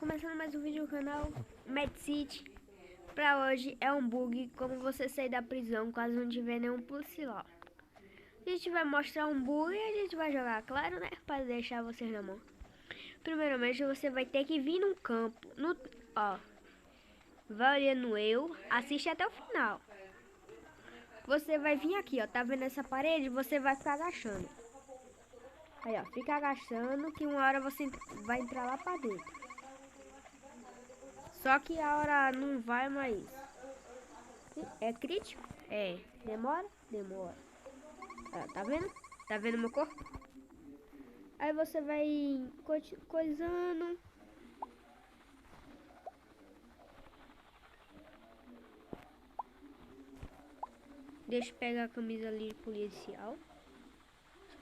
Começando mais um vídeo do canal Mad City. Pra hoje é um bug, como você sair da prisão caso não tiver nenhum policial. A gente vai mostrar um bug e a gente vai jogar, claro, né? Para deixar vocês na mão. Primeiramente você vai ter que vir num campo, vai olhando eu, assiste até o final. Você vai vir aqui, ó, tá vendo essa parede? Você vai ficar agachando. Aí, ó, fica agachando que uma hora você vai entrar lá pra dentro. Só que a hora não vai mais. É crítico? É. Demora? Demora. Tá vendo? Tá vendo meu corpo? Aí você vai coisando. Deixa eu pegar a camisa ali policial.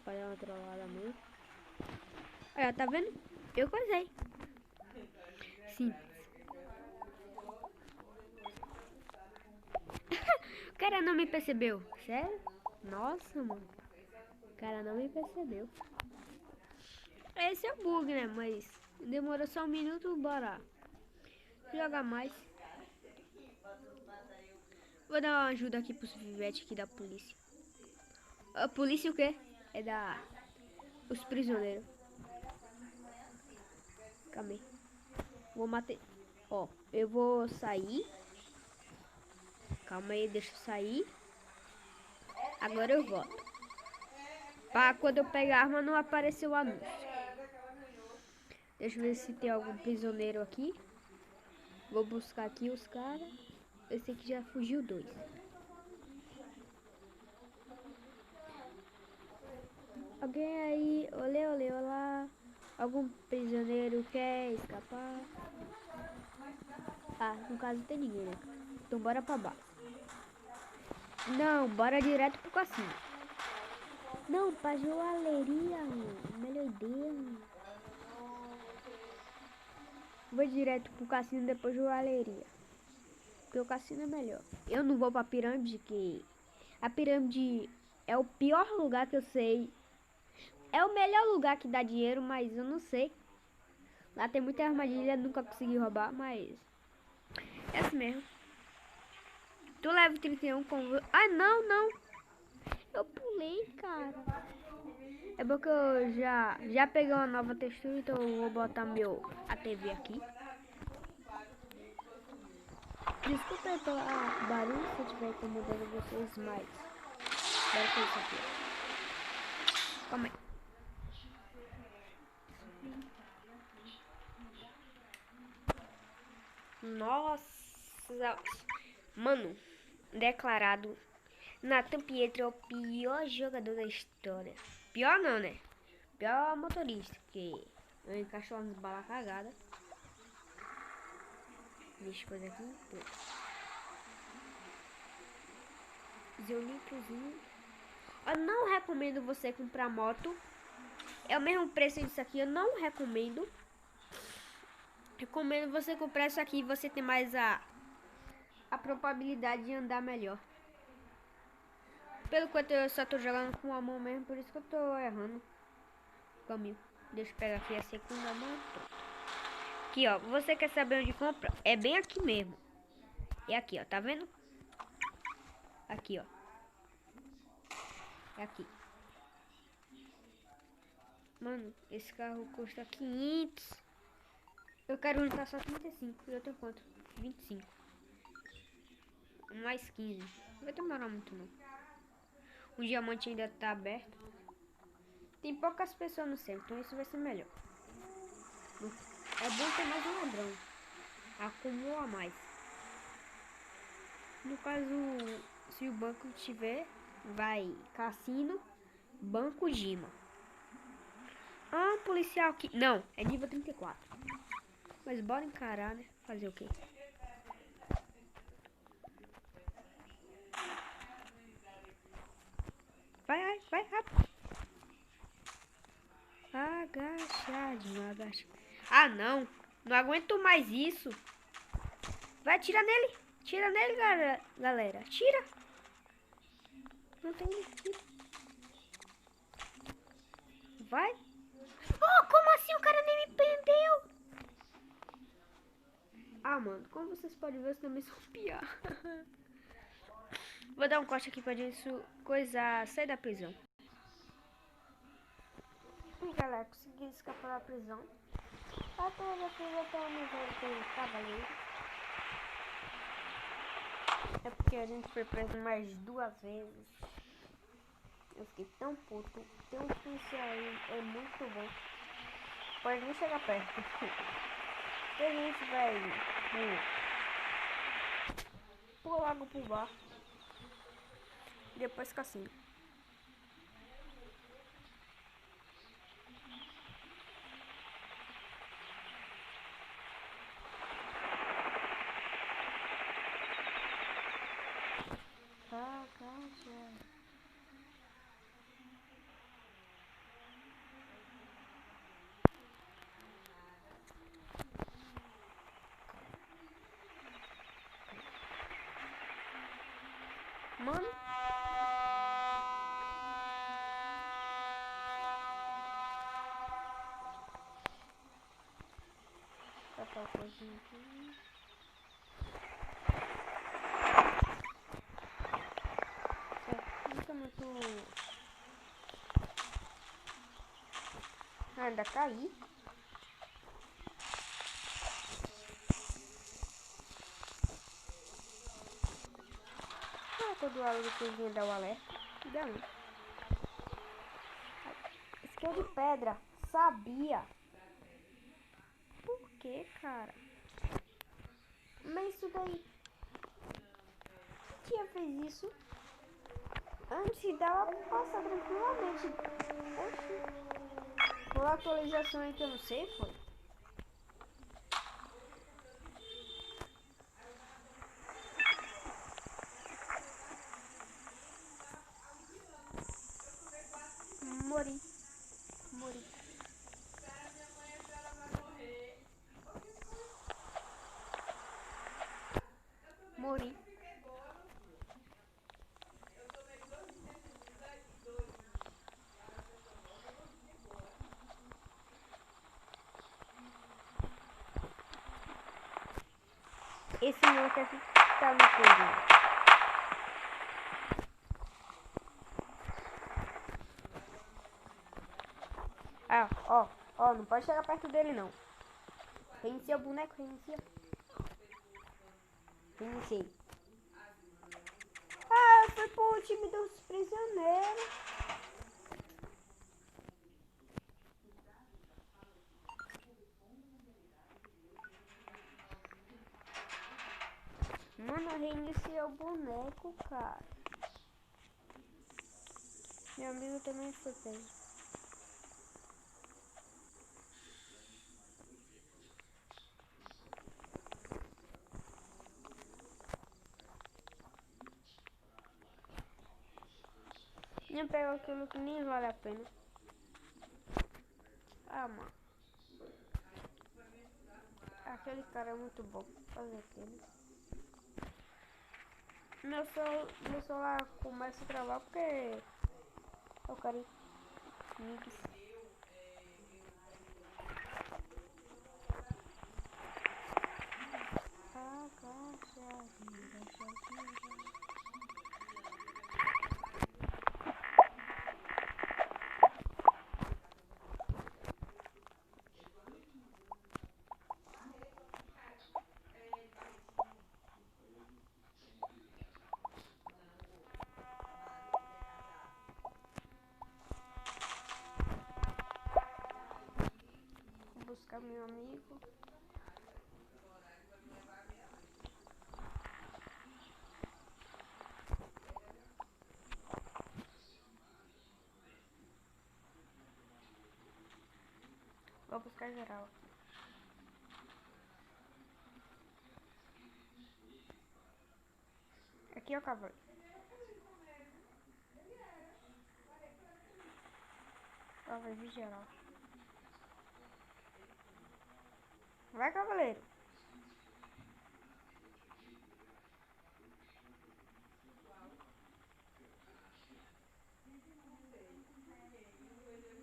Pra dar uma trollada mesmo. Aí, ó, tá vendo? Eu coisei. Simples. O cara não me percebeu. Sério? Nossa, mano. O cara não me percebeu. Esse é o bug, né? Mas demorou só um minuto, bora jogar mais. Vou dar uma ajuda aqui pros vivetes aqui da polícia. A polícia o quê? É da... os prisioneiros. Calma aí. Vou matar... Ó, eu vou sair. Calma aí, deixa eu sair. Agora eu volto. Pra quando eu pegar a arma não aparecer o anúncio. Deixa eu ver se tem algum prisioneiro aqui. Vou buscar aqui os caras. Esse aqui já fugiu 2. Alguém aí? Olê, olê, olá. Algum prisioneiro quer escapar? Ah, no caso não tem ninguém, né? Então bora pra baixo. Não, bora direto pro cassino. Não, pra joalheria, melhor ideia. Vou direto pro cassino, depois joalheria. Porque o cassino é melhor. Eu não vou pra pirâmide, que a pirâmide é o pior lugar que eu sei. É o melhor lugar que dá dinheiro, mas eu não sei. Lá tem muita armadilha, nunca consegui roubar, mas é assim mesmo. Tu leva 31 com... Ah, não. Eu pulei, cara. É porque eu já peguei uma nova textura, então eu vou botar a TV aqui. Desculpa aí pelo barulho se eu estiver incomodando vocês, mas... Bora fazer isso aqui. Calma aí. Nossa. Mano, declarado Nathan Pietro é o pior jogador da história. Pior não, né? Pior motorista, porque eu encaixo umas balas cagadas. Deixa eu fazer aqui. Zeolitrozinho. Eu não recomendo você comprar moto. É o mesmo preço disso aqui. Eu não recomendo. Recomendo você comprar isso aqui e você ter mais a probabilidade de andar melhor. Pelo quanto eu só tô jogando com a mão mesmo, por isso que eu tô errando o caminho. Deixa eu pegar aqui a segunda mão. Aqui, ó. Você quer saber onde compra? É bem aqui mesmo. É aqui, ó. Tá vendo? Aqui, ó. É aqui. Mano, esse carro custa 500. Eu quero juntar só 35. Eu tenho quanto? 25. Mais 15. Não vai demorar muito, não. O diamante ainda tá aberto. Tem poucas pessoas no centro, então isso vai ser melhor. É bom ter mais um ladrão. Acumula mais. No caso, se o banco tiver, vai cassino, banco Gima. Ah, um policial aqui. Não, é nível 34. Mas bora encarar, né? Fazer o quê? Vai, rápido. Agachadinho, agachadinho. Ah, não. Não aguento mais isso. Vai, tira nele. Tira nele, galera. Tira. Não tem tira. Vai. Oh, como assim? O cara nem me prendeu. Ah, mano, como vocês podem ver, eu também sou pior. Vou dar um corte aqui pra gente coisar, sair da prisão. E galera, consegui escapar da prisão. Até o nível do cavaleiro. É porque a gente foi preso mais 2 vezes. Eu fiquei tão puto. Tem um policial aí, é muito bom. Pode nem chegar perto. E a gente vai pular logo pro bar. E depois cassino. Mano. Tá tal coisinha aqui. Fica muito. Ainda caí. Todo hora do cozinha dá o alerta. Dá não. Esse aqui é de pedra. Sabia. Por que, cara? Mas isso daí. Tia fez isso. Antes dava pra passar tranquilamente. Oxi. Uma atualização aí que eu não sei, foi. Mori. Esse moleque aqui tá no cozinho. Ah, ó, não pode chegar perto dele não. Reinicia o boneco, reinicia. Reiniciei. Ah, foi pro time dos prisioneiros. Mano, reiniciei o boneco, cara. Meu amigo também foi preso. Nem pego aquilo que nem vale a pena. Ah, mano. Aquele cara é muito bom. Fazer aquilo. Meu celular começa a travar porque eu quero mix. Vou buscar meu amigo. Vou buscar geral. Aqui é o cavalo. Ó, vai vir geral. Vai, cavaleiro.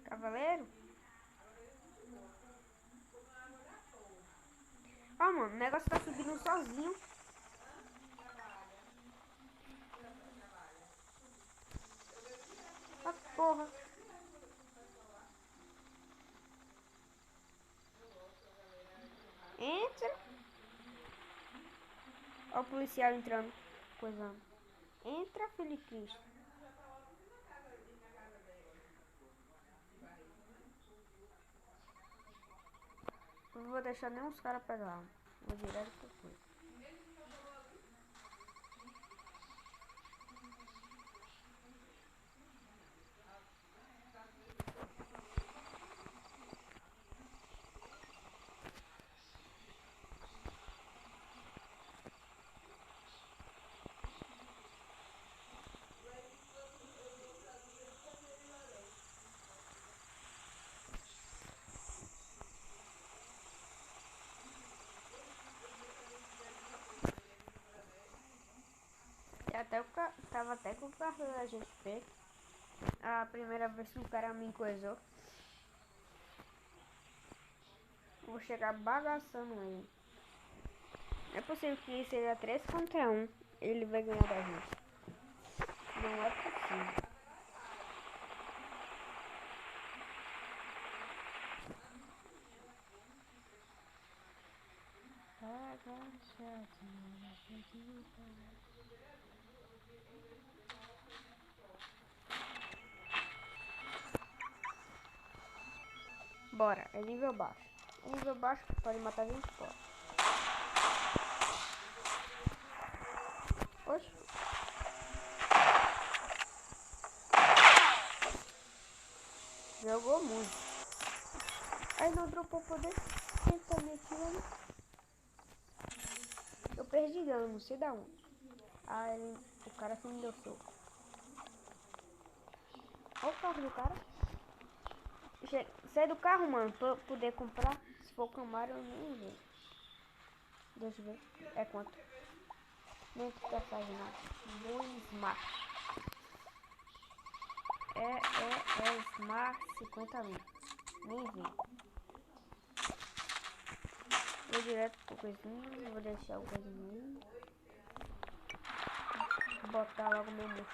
Cavaleiro? Ó, mano. O negócio tá subindo sozinho. Ah, porra. Entra. Ó o policial entrando. Coisando. Entra, filho de Cristo. Não vou deixar nem os caras pegar. Vou direto pro coisa. Tava até com o carro da gente feito. A primeira vez que o cara me coisou. Vou chegar bagaçando ele. É possível que seja 3 contra 1. Ele vai ganhar da gente. Não é possível. Bora, é nível baixo. É nível baixo pode matar 20 portas. Oxe. Jogou muito. Aí não dropou poder. Quem tá me atirando? Eu perdi dano, não sei da onde. Ah, o cara que me deu soco. Olha o carro do cara. Sai do carro, mano, pra poder comprar. Se for Camaro, eu nem vejo. Deixa eu ver. É quanto? Nem passagem nada. Bem smart. É smart 50 mil. Nem vi. Vou direto pro coisinho. Vou deixar o coisinho. Botar logo meu mochão.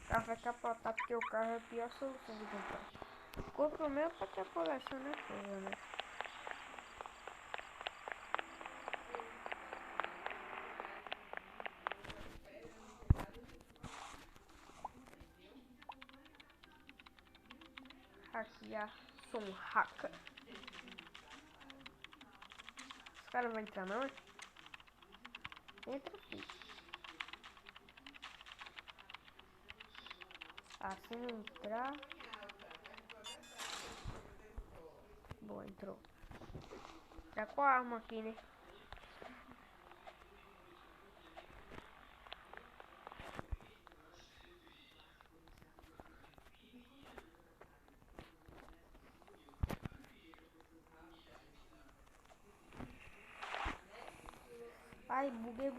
O carro vai capotar porque o carro é a pior solução de comprar. Compro o meu pra ter coleção, né? Coisa, né? Hackear. Sou um hacker. Os caras vão entrar não, hein? Entra, filho. Assim não entrar. Boa, entrou. Tá com a arma aqui, né? Ai, buguei.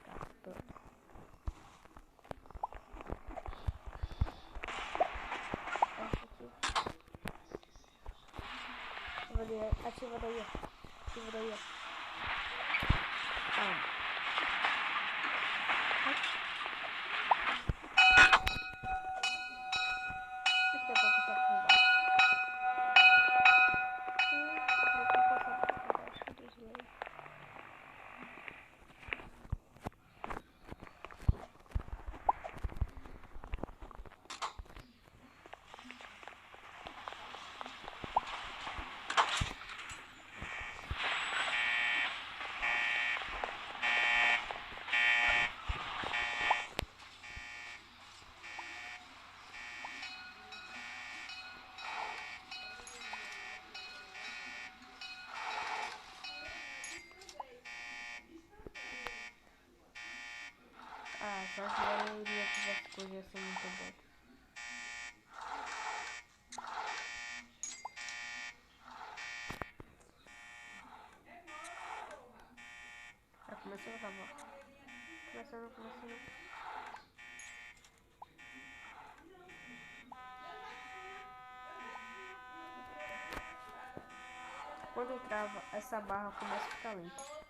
Tá, tô. Ativa daí, ó. Calma. Daqui a pouco eu quero roubar. Vou passar por baixo dos leis. na joalheria tivesse coisa ia ser muito bom. Já começou a acabar. Começando. Quando trava, essa barra começa a ficar lenta.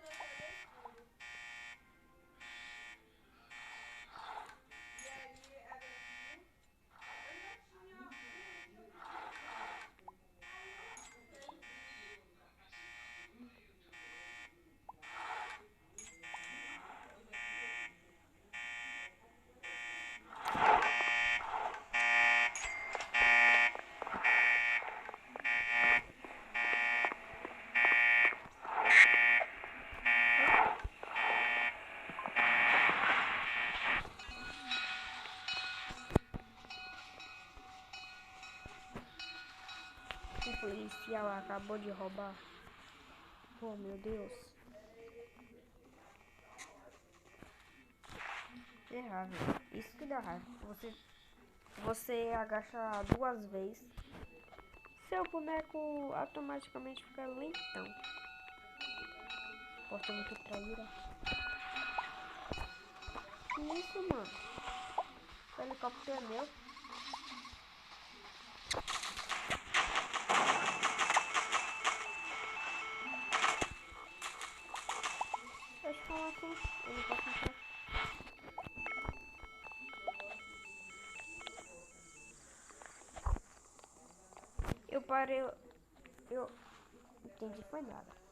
O policial acabou de roubar. Oh, meu Deus. É raiva. Isso que dá raiva. Você agacha 2 vezes. Seu boneco automaticamente fica lentão. Posso muito traíra. Que isso, mano? O helicóptero é meu. Deixa eu falar com ele. Pode entrar. Eu parei. Eu entendi, foi nada.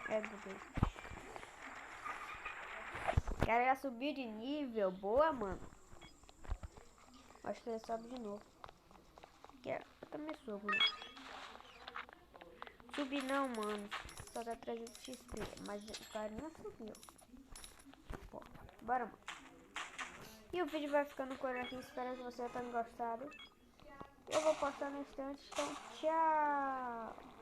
É, bebê. Quero subir de nível. Boa, mano. Acho que ele sobe de novo. Eu também subo, né? Subir não, mano. Só dá 300 XP. Mas o cara não subiu. Pô, bora, mano. E o vídeo vai ficando por aqui. Espero que você tenha gostado. Eu vou postar no instante. Então, tchau.